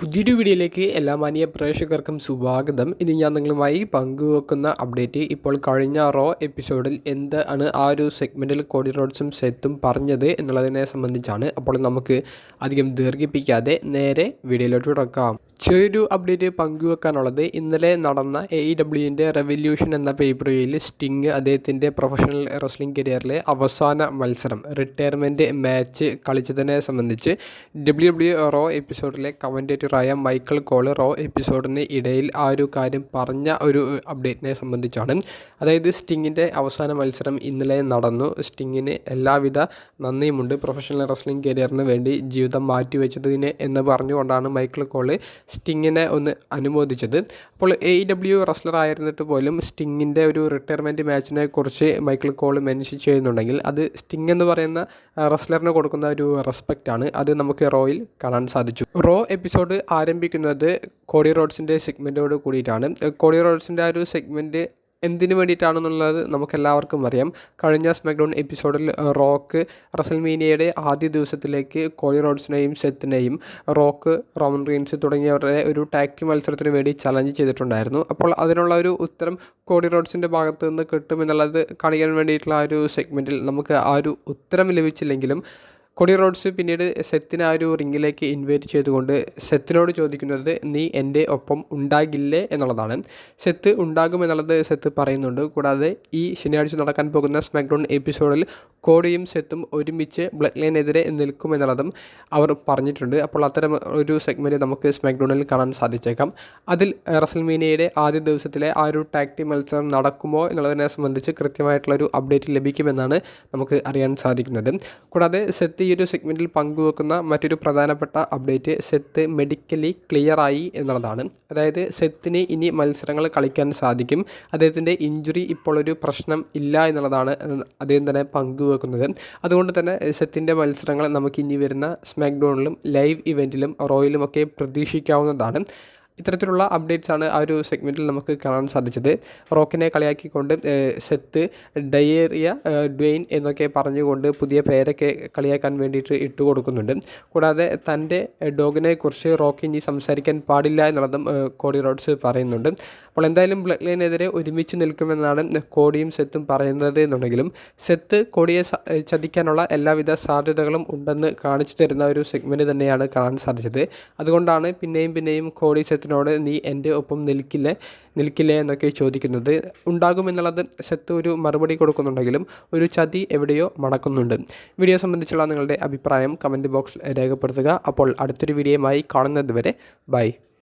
പുതിയൊരു വീഡിയോയിലേക്ക് എല്ലാ മാന്യ പ്രേക്ഷകർക്കും സ്വാഗതം. ഇനി ഞാൻ നിങ്ങളുമായി പങ്കുവെക്കുന്ന അപ്ഡേറ്റ് ഇപ്പോൾ കഴിഞ്ഞ റോ എപ്പിസോഡിൽ എന്താണ് ആ ഒരു സെഗ്മെൻറ്റിൽ കോഡി റോഡ്സും സെത്തും പറഞ്ഞത് എന്നുള്ളതിനെ സംബന്ധിച്ചാണ്. അപ്പോൾ നമുക്ക് അധികം ദീർഘിപ്പിക്കാതെ നേരെ വീഡിയോയിലോട്ട് തുടക്കാം. ചെറിയൊരു അപ്ഡേറ്റ് പങ്കുവെക്കാനുള്ളത്, ഇന്നലെ നടന്ന AEWൻ്റെ റെവല്യൂഷൻ എന്ന പേപ്പറിൽ സ്റ്റിങ് അദ്ദേഹത്തിൻ്റെ പ്രൊഫഷണൽ റെസ്ലിംഗ് കരിയറിലെ അവസാന മത്സരം റിട്ടയർമെൻറ്റ് മാച്ച് കളിച്ചതിനെ സംബന്ധിച്ച് WWE റോ എപ്പിസോഡിലെ കമൻറ്റേറ്ററായ മൈക്കിൾ കോൾ റോ എപ്പിസോഡിന് ഇടയിൽ ആ ഒരു കാര്യം പറഞ്ഞ ഒരു അപ്ഡേറ്റിനെ സംബന്ധിച്ചാണ്. അതായത് സ്റ്റിങ്ങിൻ്റെ അവസാന മത്സരം ഇന്നലെ നടന്നു. സ്റ്റിങ്ങിന് എല്ലാവിധ നന്ദിയുമുണ്ട് പ്രൊഫഷണൽ റെസ്ലിംഗ് കരിയറിന് വേണ്ടി ജീവിതം മാറ്റിവെച്ചതിന് എന്ന് പറഞ്ഞുകൊണ്ടാണ് മൈക്കിൾ കോൾ സ്റ്റിങ്ങിനെ ഒന്ന് അനുമോദിച്ചത്. അപ്പോൾ AEW റെസ്ലർ ആയിരുന്നിട്ട് പോലും സ്റ്റിങ്ങിൻ്റെ ഒരു റിട്ടയർമെൻറ്റ് മാച്ചിനെ കുറിച്ച് മൈക്കിൾ കോൾ മെൻഷൻ ചെയ്യുന്നുണ്ടെങ്കിൽ അത് സ്റ്റിങ് എന്ന് പറയുന്ന റെസ്ലറിന് കൊടുക്കുന്ന ഒരു റെസ്പെക്റ്റ് ആണ്. അത് നമുക്ക് റോയിൽ കാണാൻ സാധിച്ചു. റോ എപ്പിസോഡ് ആരംഭിക്കുന്നത് കോഡി റോഡ്സിൻ്റെ സെഗ്മെൻറ്റോട് കൂടിയിട്ടാണ്. കോഡി റോഡ്സിൻ്റെ ആ ഒരു സെഗ്മെൻറ്റ് എന്തിനു വേണ്ടിയിട്ടാണെന്നുള്ളത് നമുക്കെല്ലാവർക്കും അറിയാം. കഴിഞ്ഞ സ്മാക്ഡൗൺ എപ്പിസോഡിൽ റോക്ക് റസൽമീനിയയുടെ ആദ്യ ദിവസത്തിലേക്ക് കോഡി റോഡ്സിനെയും സെത്തിനെയും റോക്ക്, റോമൻ റീൻസ് തുടങ്ങിയവരുടെ ഒരു ടാഗ് ടീം മത്സരത്തിന് വേണ്ടി ചലഞ്ച് ചെയ്തിട്ടുണ്ടായിരുന്നു. അപ്പോൾ അതിനുള്ള ഒരു ഉത്തരം കോഡി റോഡ്സിൻ്റെ ഭാഗത്ത് നിന്ന് കിട്ടുമെന്നുള്ളത് കാണിക്കാൻ വേണ്ടിയിട്ടുള്ള ആ ഒരു സെഗ്മെൻറ്റിൽ നമുക്ക് ആ ഒരു ഉത്തരം ലഭിച്ചില്ലെങ്കിലും കോഡി റോഡ്സ് പിന്നീട് സെത്തിനെ ആ ഒരു റിങ്ങിലേക്ക് ഇൻവൈറ്റ് ചെയ്തുകൊണ്ട് സെത്തിനോട് ചോദിക്കുന്നത്, നീ എൻ്റെ ഒപ്പം ഉണ്ടാകില്ലേ എന്നുള്ളതാണ്. സെത്ത് ഉണ്ടാകുമെന്നുള്ളത് സെത്ത് പറയുന്നുണ്ട്. കൂടാതെ ഈ ശനിയാഴ്ച നടക്കാൻ പോകുന്ന സ്മാക്ഡൗൺ എപ്പിസോഡിൽ കോഡിയും സെത്തും ഒരുമിച്ച് ബ്ലഡ് ലൈനെതിരെ നിൽക്കുമെന്നുള്ളതും അവർ പറഞ്ഞിട്ടുണ്ട്. അപ്പോൾ അത്തരം ഒരു സെഗ്മെൻറ്റ് നമുക്ക് സ്മാക്ഡൗണിൽ കാണാൻ സാധിച്ചേക്കാം. അതിൽ റസൽമീനിയയുടെ ആദ്യ ദിവസത്തിലെ ആ ഒരു ടാഗ് ടീം മത്സരം നടക്കുമോ എന്നുള്ളതിനെ സംബന്ധിച്ച് കൃത്യമായിട്ടുള്ളൊരു അപ്ഡേറ്റ് ലഭിക്കുമെന്നാണ് നമുക്ക് അറിയാൻ സാധിക്കുന്നത്. കൂടാതെ സെത്ത് ഈ ഒരു സെഗ്മെൻറ്റിൽ പങ്കുവെക്കുന്ന മറ്റൊരു പ്രധാനപ്പെട്ട അപ്ഡേറ്റ്, സെത്ത് മെഡിക്കലി ക്ലിയറായി എന്നുള്ളതാണ്. അതായത് സെത്തിന് ഇനി മത്സരങ്ങൾ കളിക്കാൻ സാധിക്കും. അദ്ദേഹത്തിൻ്റെ ഇഞ്ചുറി ഇപ്പോൾ ഒരു പ്രശ്നം ഇല്ല എന്നുള്ളതാണ് അദ്ദേഹം തന്നെ പങ്കുവെക്കുന്നത്. അതുകൊണ്ട് തന്നെ സെത്തിൻ്റെ മത്സരങ്ങൾ നമുക്ക് ഇനി വരുന്ന സ്മാക്ഡൗണിലും ലൈവ് ഇവൻറ്റിലും റോയിലുമൊക്കെ പ്രതീക്ഷിക്കാവുന്നതാണ്. ഇത്തരത്തിലുള്ള അപ്ഡേറ്റ്സ് ആണ് ആ ഒരു സെഗ്മെൻറ്റിൽ നമുക്ക് കാണാൻ സാധിച്ചത്. റോക്കിനെ കളിയാക്കിക്കൊണ്ട് സെത്ത് ഡയേറിയ ഡ്വെയിൻ എന്നൊക്കെ പറഞ്ഞുകൊണ്ട് പുതിയ പേരൊക്കെ കളിയാക്കാൻ വേണ്ടിയിട്ട് ഇട്ട് കൊടുക്കുന്നുണ്ട്. കൂടാതെ തൻ്റെ ഡോഗിനെ കുറിച്ച് റോക്ക് ഇനി സംസാരിക്കാൻ പാടില്ല എന്നുള്ളതും കോഡി റോഡ്സ് പറയുന്നുണ്ട്. അപ്പോൾ എന്തായാലും ബ്ലഡ് ലൈനെതിരെ ഒരുമിച്ച് നിൽക്കുമെന്നാണ് കോഡിയും സെത്തും പറയുന്നത് എന്നുണ്ടെങ്കിലും സെത്ത് കോഡിയെ ചതിക്കാനുള്ള എല്ലാവിധ സാധ്യതകളും ഉണ്ടെന്ന് കാണിച്ചു തരുന്ന ഒരു സെഗ്മെൻറ്റ് തന്നെയാണ് കാണാൻ സാധിച്ചത്. അതുകൊണ്ടാണ് പിന്നെയും കോഡി സെത്തിനോട് നീ എൻ്റെ ഒപ്പം നിൽക്കില്ലേ എന്നൊക്കെ ചോദിക്കുന്നത്. ഉണ്ടാകുമെന്നുള്ളത് സെത്ത് ഒരു മറുപടി കൊടുക്കുന്നുണ്ടെങ്കിലും ഒരു ചതി എവിടെയോ മണക്കുന്നുണ്ട്. വീഡിയോ സംബന്ധിച്ചുള്ള നിങ്ങളുടെ അഭിപ്രായം കമൻറ്റ് ബോക്സിൽ രേഖപ്പെടുത്തുക. അപ്പോൾ അടുത്തൊരു വീഡിയോയുമായി കാണുന്നത് വരെ ബൈ.